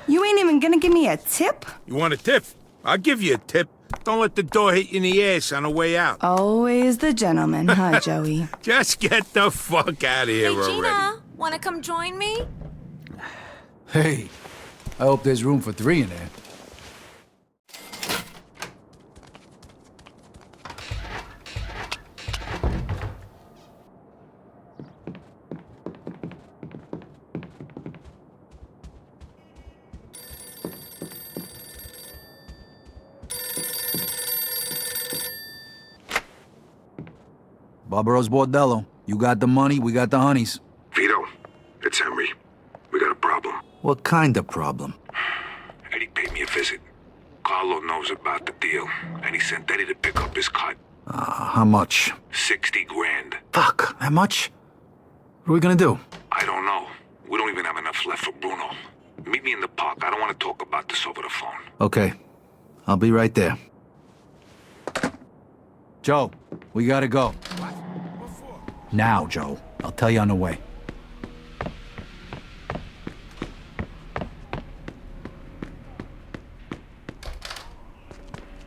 You ain't even gonna give me a tip? You want a tip? I'll give you a tip. Don't let the door hit you in the ass on the way out. Always the gentleman, huh, Joey? Just get the fuck out of here Hey, Gina, already. wanna come join me? Hey, I hope there's room for 3 in there. Barbaro's Bordello. You got the money, we got the honeys. Vito, it's Henry. We got a problem. What kind of problem? Eddie paid me a visit. Carlo knows about the deal, and he sent Eddie to pick up his cut. How much? 60 grand. Fuck, that much? What are we gonna do? I don't know. We don't even have enough left for Bruno. Meet me in the park. I don't want to talk about this over the phone. Okay, I'll be right there. Joe, we gotta go. Now, Joe. I'll tell you on the way.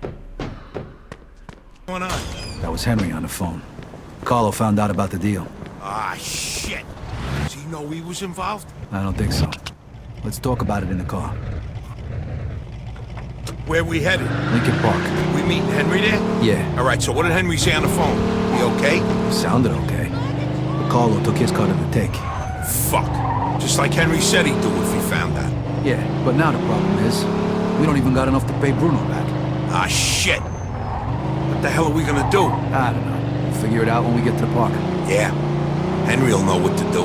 What's going on? That was Henry on the phone. Carlo found out about the deal. Ah, shit. Does he know he was involved? I don't think so. Let's talk about it in the car. Where we headed? Lincoln Park. We meeting Henry there? Yeah. All right, so what did Henry say on the phone? He okay? Sounded okay. But Carlo took his cut of the take. Fuck. Just like Henry said he'd do if he found that. Yeah, but now the problem is, we don't even got enough to pay Bruno back. Ah, shit. What the hell are we gonna do? I don't know. We'll figure it out when we get to the park. Yeah. Henry'll know what to do.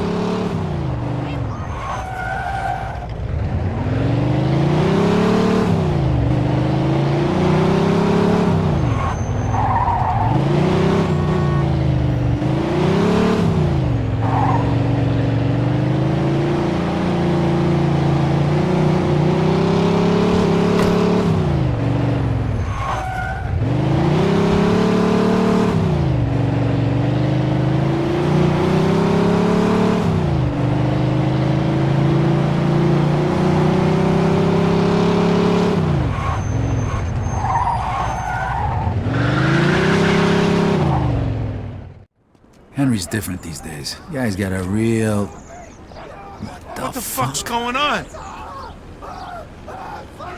Henry's different these days. Guy's got a real... What the fuck's going on?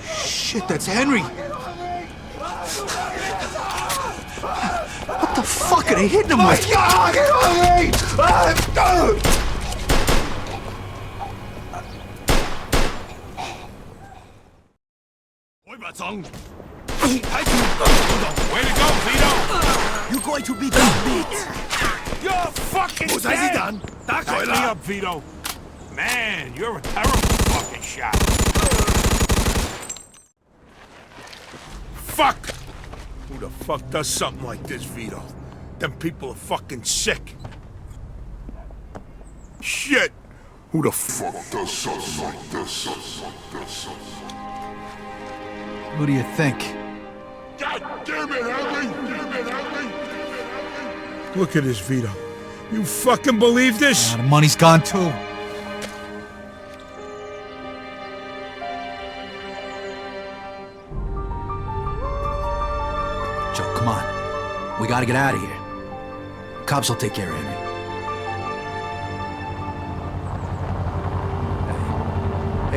Shit, that's Henry! What the fuck are they hitting him with? Way to go, Vito! You're going to be the meat. You're fucking dead! Back me up, Vito! Man, you're a terrible fucking shot. Fuck! Who the fuck does something like this, Vito? Them people are fucking sick. Shit! Who the fuck does something like this? Who do you think? God damn it, Henry! Look at this, Vito. You fucking believe this? The money's gone too. Joe, come on. We gotta get out of here. Cops will take care of Henry.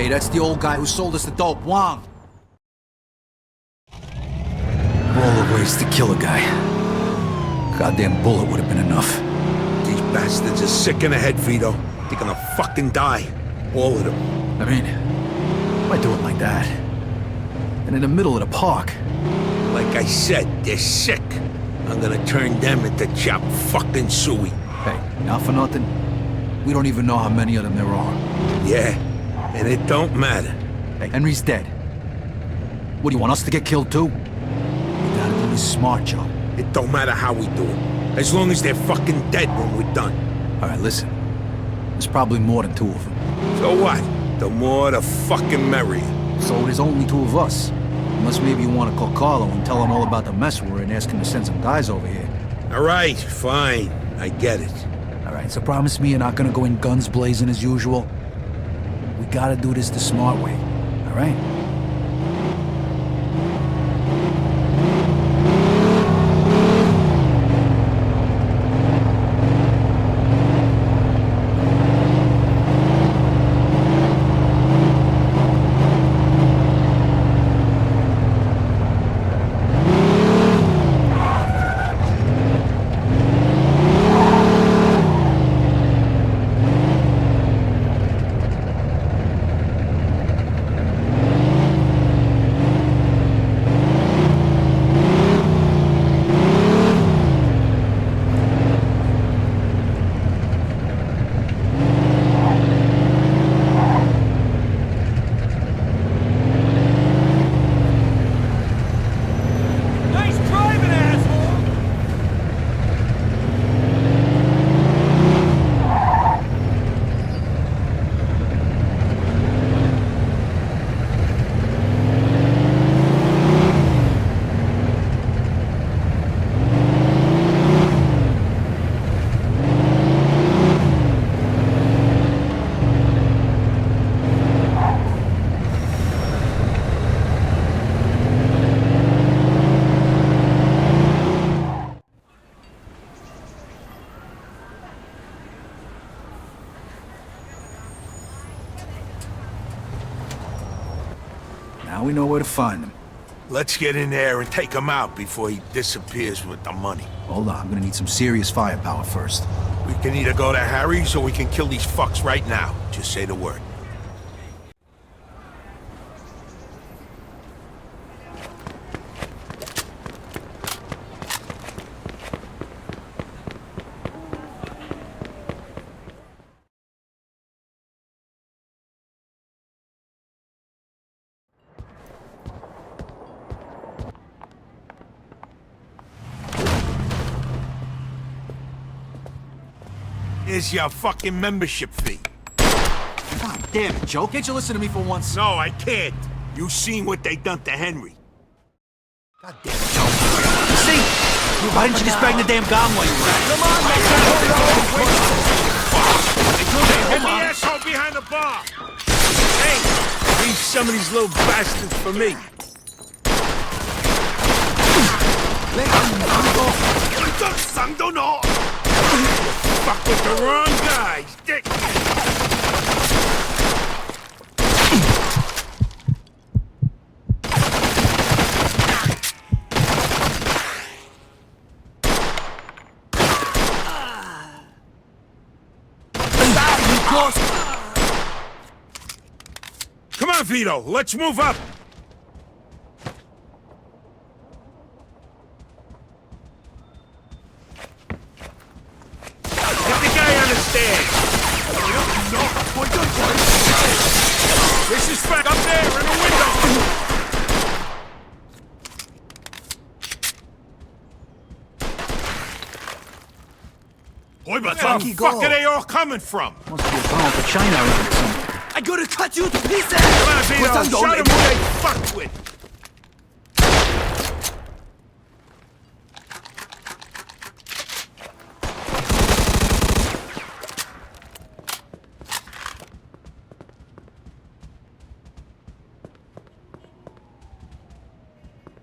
Hey, that's the old guy who sold us the dope, Wong. Of all the ways to kill a guy, goddamn bullet would have been enough. These bastards are sick in the head, Vito. They're gonna fucking die. All of them. I mean, why do it like that? And in the middle of the park. Like I said, they're sick. I'm gonna turn them into chopped fucking suey. Hey, not for nothing. We don't even know how many of them there are. Yeah, and it don't matter. Hey, Henry's dead. What, do you want us to get killed too? We gotta do this smart, Joe. It don't matter how we do it. As long as they're fucking dead when we're done. All right, listen. There's probably more than 2 of them. So what? The more the fucking merrier. So there's only 2 of us. Unless maybe you want to call Carlo and tell him all about the mess we're in, ask him to send some guys over here. All right, fine. I get it. All right, so promise me you're not gonna go in guns blazing as usual. We gotta do this the smart way, all right? Nice driving, asshole! Now we know where to find him. Let's get in there and take him out before he disappears with the money. Hold on, I'm gonna need some serious firepower first. We can either go to Harry's or we can kill these fucks right now. Just say the word. Here's your fucking membership fee. God damn it, Joe. Can't you listen to me for once? No, I can't. You seen what they done to Henry. God damn it, Joe. See? Why didn't you just bang the damn gun while you were at it? Come on, Hit the asshole behind the bar. Hey, leave some of these little bastards for me. Fuck with the wrong guys, dick. Come on, Vito, let's move up. Get the guy on the stairs. This is back up there in the window. Where the fuck are they all coming from? Must be a tunnel to China or something. I gotta cut you to pieces! Come on, Vito, shut them who they fucked with.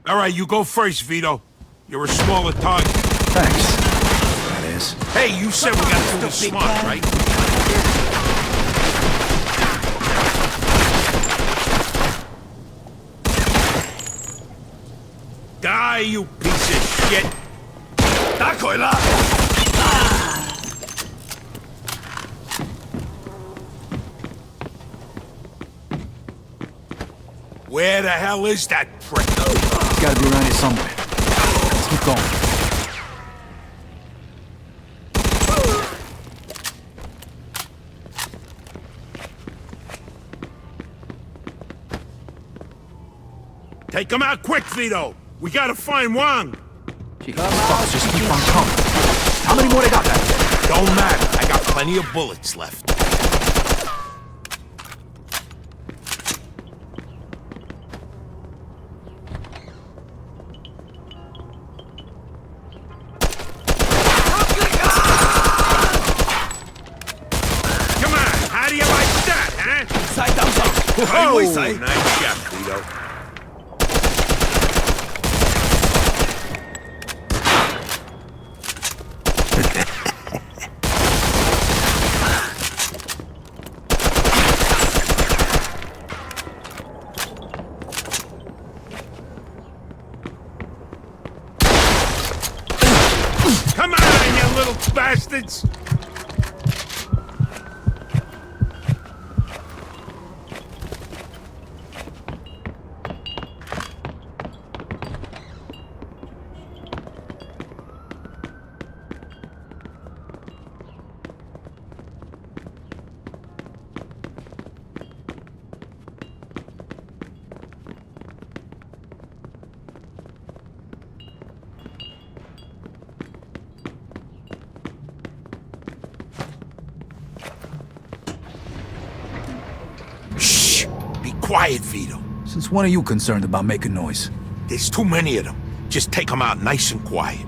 All right, you go first, Vito. You're a smaller target. Thanks. That is. Hey, you said we gotta do this smart, right? Die, you piece of shit! Where the hell is that prick? He's gotta be around here somewhere. Let's keep going. Take him out quick, Vito! We gotta find Wang! Jeez, fuckers just keep on coming. How many more they got back there? Don't matter, I got plenty of bullets left. Come on, how do you like that, huh? Oh, Nice nice shot, Vito. Come on, you little bastards! Shh! Be quiet, Vito. Since when are you concerned about making noise? There's too many of them. Just take them out nice and quiet.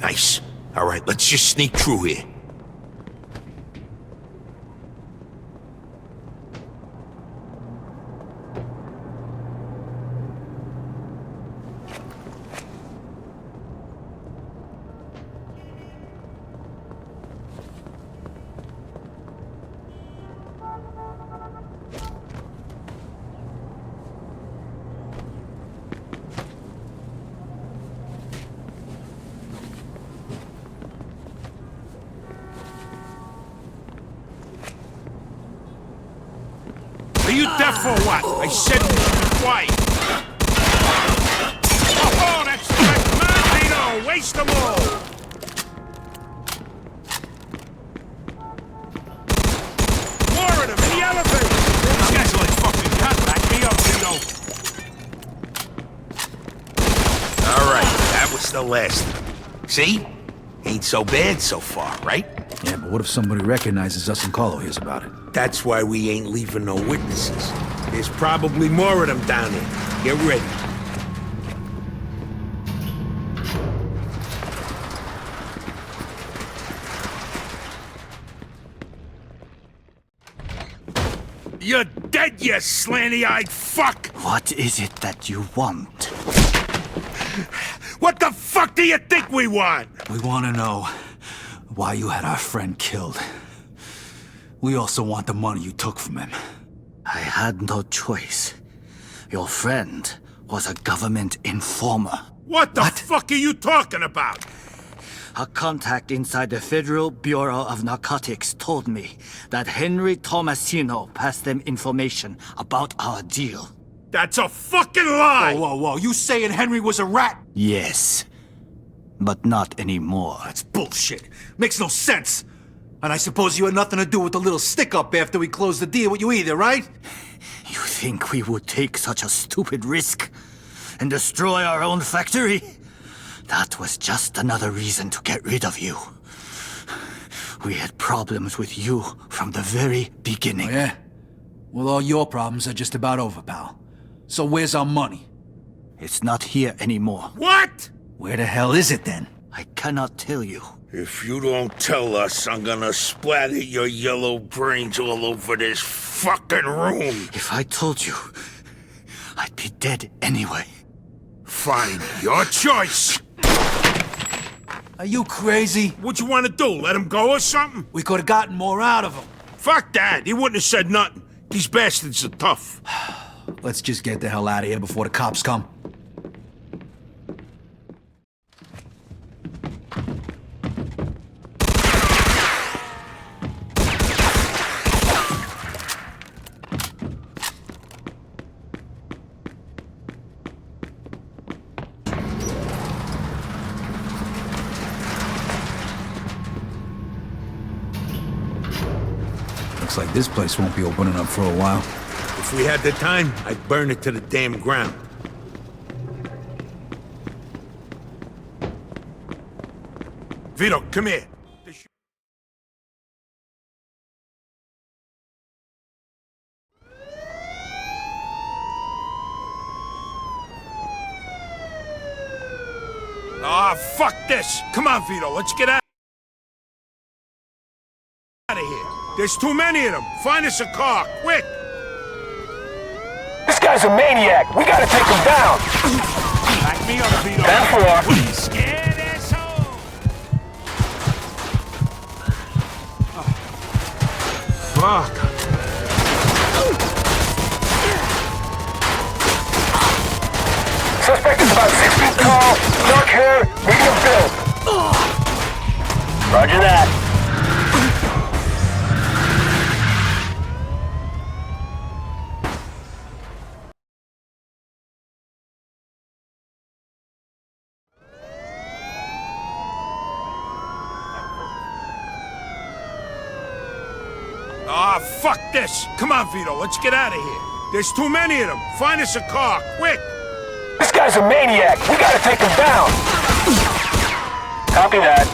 Nice. All right, let's just sneak through here. Are you deaf or what? I said you should be quiet. Oh, that's right. Come on, Vito. Waste them all. More of them in the elevator. These guys are like fucking cops. Back me up, Vito. All right, that was the last. See? Ain't so bad so far, right? Yeah, but what if somebody recognizes us and Carlo hears about it? That's why we ain't leaving no witnesses. There's probably more of them down there. Get ready. You're dead, you slanty-eyed fuck! What is it that you want? What the fuck do you think we want? We want to know why you had our friend killed. We also want the money you took from him. I had no choice. Your friend was a government informer. What the fuck are you talking about? A contact inside the Federal Bureau of Narcotics told me that Henry Tomasino passed them information about our deal. That's a fucking lie! Whoa. You saying Henry was a rat? Yes. But not anymore. That's bullshit. Makes no sense. And I suppose you had nothing to do with the little stick-up after we closed the deal with you either, right? You think we would take such a stupid risk and destroy our own factory? That was just another reason to get rid of you. We had problems with you from the very beginning. Oh, yeah? Well, all your problems are just about over, pal. So where's our money? It's not here anymore. What? Where the hell is it then? I cannot tell you. If you don't tell us, I'm gonna splatter your yellow brains all over this fucking room. If I told you, I'd be dead anyway. Fine, your choice. Are you crazy? What you want to do, let him go or something? We could have gotten more out of him. Fuck that, he wouldn't have said nothing. These bastards are tough. Let's just get the hell out of here before the cops come. Looks like this place won't be opening up for a while. If we had the time, I'd burn it to the damn ground. Vito, come here. Ah, fuck this! Come on, Vito, let's get out of here. There's too many of them. Find us a car, quick! This guy's a maniac. We gotta take him down. Back me up, Vito. 10-4. What are you scared, asshole? Fuck. Suspect is about 6 feet tall, dark hair, medium build. Roger that. Ah, fuck this! Come on, Vito, let's get out of here. There's too many of them. Find us a car, quick! This guy's a maniac. We gotta take him down. Copy that.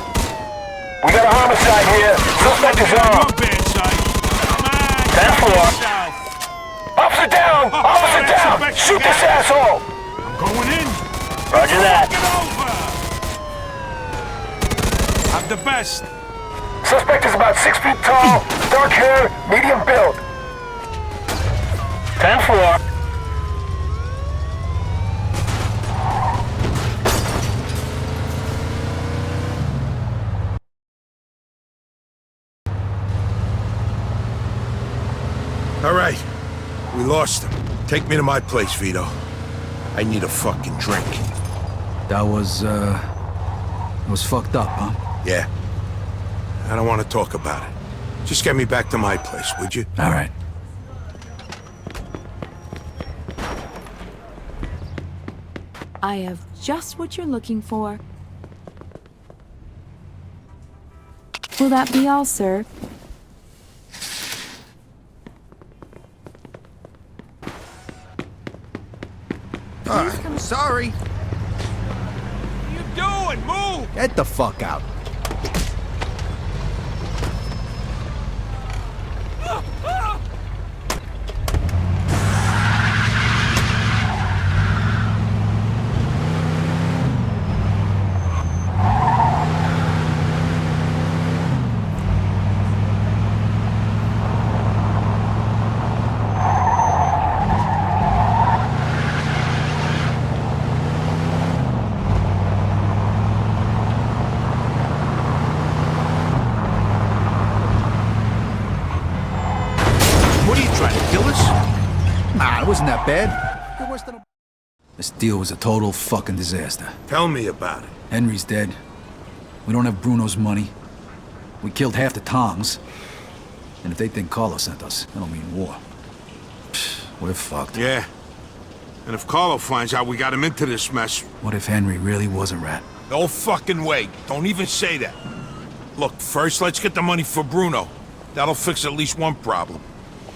We got a homicide here. Suspect is Your armed. bad side. Come on, 10-4. yourself. Officer down! Officer that's down! a big Shoot guy. this asshole! I'm going in. Roger that. Get over! I'm the best. Suspect is about 6 feet tall, dark hair, medium build. 10-4. All right. We lost him. Take me to my place, Vito. I need a fucking drink. That was fucked up, huh? Yeah. I don't want to talk about it. Just get me back to my place, would you? All right. I have just what you're looking for. Will that be all, sir? Sorry. What are you doing? Move! Get the fuck out. What are you trying to kill us? Nah, it wasn't that bad. This deal was a total fucking disaster. Tell me about it. Henry's dead. We don't have Bruno's money. We killed half the Tongs. And if they think Carlo sent us, that'll mean war. Psh, we're fucked. Yeah. And if Carlo finds out we got him into this mess... What if Henry really was a rat? No fucking way. Don't even say that. Look, first let's get the money for Bruno. That'll fix at least one problem.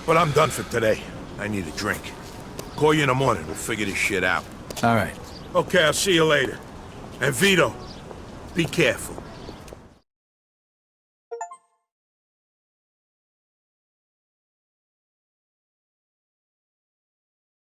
But I'm done for today. I need a drink. Call you in the morning. We'll figure this shit out. All right. Okay, I'll see you later. And Vito, be careful.